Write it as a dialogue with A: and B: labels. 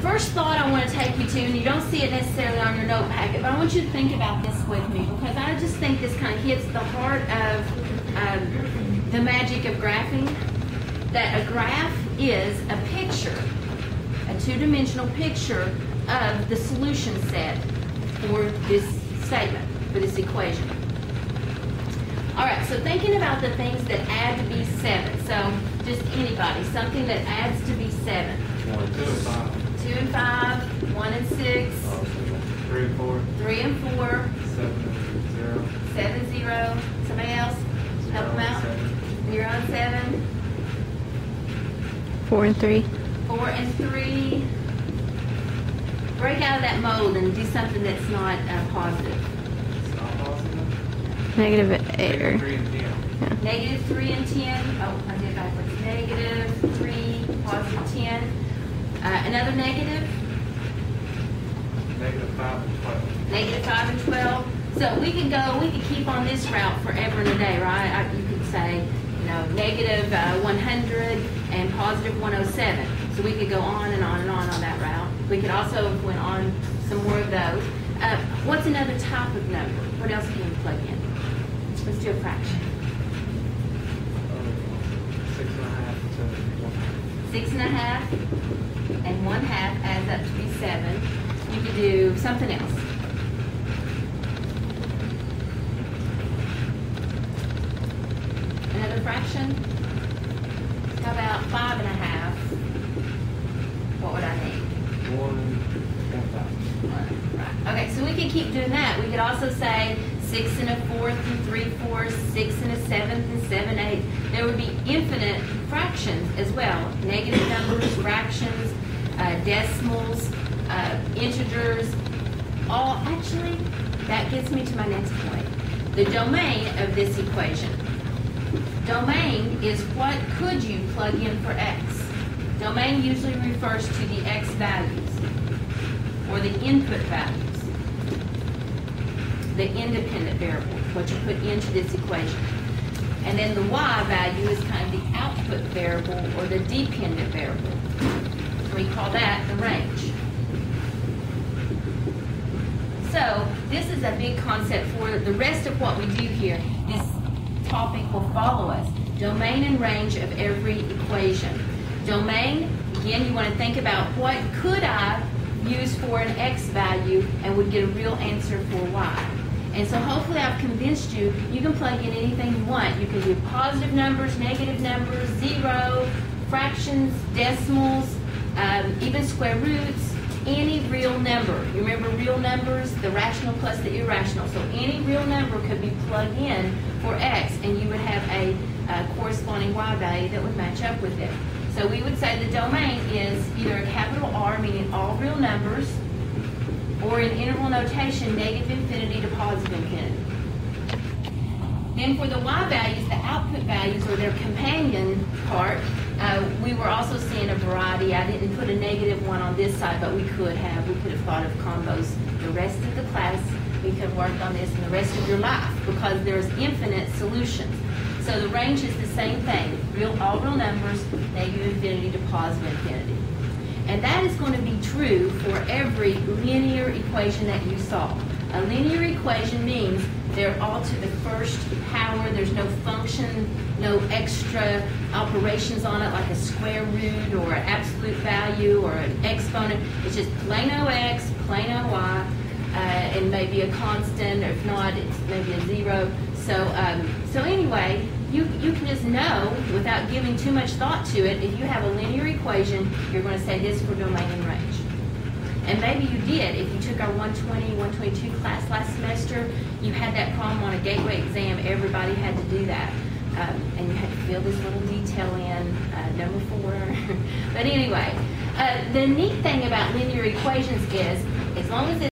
A: First thought I want to take you to, and you don't see it necessarily on your note packet, but I want you to think about this with me, because I just think this kind of hits the heart of the magic of graphing. That a graph is a picture, a two-dimensional picture of the solution set for this statement, for this equation. All right, so thinking about the things that add to be 7. So just anybody, something that adds to be 7.
B: 1, 2, and 5.
A: 2 and 5, 1 and 6.
B: 3 and 4.
A: 3 and 4.
B: 7 and 0.
A: 7, 0. Somebody else? Help them out. 0 and 7.
C: 4 and 3.
A: 4 and 3. Break out of that mold and do something that's not positive.
B: It's not positive.
C: Negative 8.
B: Negative 3 and 10.
C: Yeah.
A: Negative 3 and 10. Oh, I did backwards. Negative 3, positive 10. Another negative.
B: Negative 5 and 12.
A: Negative 5 and 12. So we could keep on this route forever and a day, right? You could say, negative 100 and positive 107. So we could go on and on and on that route. We could also went on some more of those. What's another type of number? What else can you plug in? Let's do a fraction.
B: 6 and a half to 1 half.
A: 6 and a half and 1 half adds up to be 7. You could do something else. Another fraction. How about 5 and a half? What would I need?
B: 1.5.
A: Right. Okay, so we could keep doing that. We could also say 6 and a 4th and 3/4, 6 and a 7th and 7/8. There would be infinite fractions as well. Negative numbers, fractions, decimals, integers. Actually, that gets me to my next point. The domain of this equation. Domain is what could you plug in for x. Domain usually refers to the x values or the input values, the independent variable, what you put into this equation. And then the y value is kind of the output variable or the dependent variable. We call that the range. So this is a big concept for the rest of what we do here. This topic will follow us. Domain and range of every equation. Domain, again, you want to think about what could I use for an x value and would get a real answer for y. And so hopefully I've convinced you, you can plug in anything you want. You can do positive numbers, negative numbers, 0, fractions, decimals, even square roots, any real number. You remember real numbers, the rational plus the irrational. So any real number could be plugged in for x, and you would have a corresponding y value that would match up with it. So we would say the domain is either a capital R, meaning all real numbers, or in interval notation, negative infinity to positive infinity. Then for the y values, the output values, or their companion part, we were also seeing a variety. I didn't put a negative one on this side, but we could have. We could have thought of combos the rest of the class. We could have worked on this in the rest of your life, because there's infinite solutions. So the range is the same thing, all real numbers, negative infinity to positive infinity. And that is going to be true for every linear equation that you solve. A linear equation means they're all to the first power. There's no function, no extra operations on it like a square root or an absolute value or an exponent. It's just plain old x, plain old y, and maybe a constant, or if not, it's maybe a 0. So anyway, you can just know without giving too much thought to it. If you have a linear equation, you're going to say this for domain and range. And maybe you did. If you took our 120, 122 class last semester, you had that problem on a gateway exam. Everybody had to do that. And you had to fill this little detail in, number 4. But anyway, the neat thing about linear equations is, as long as it's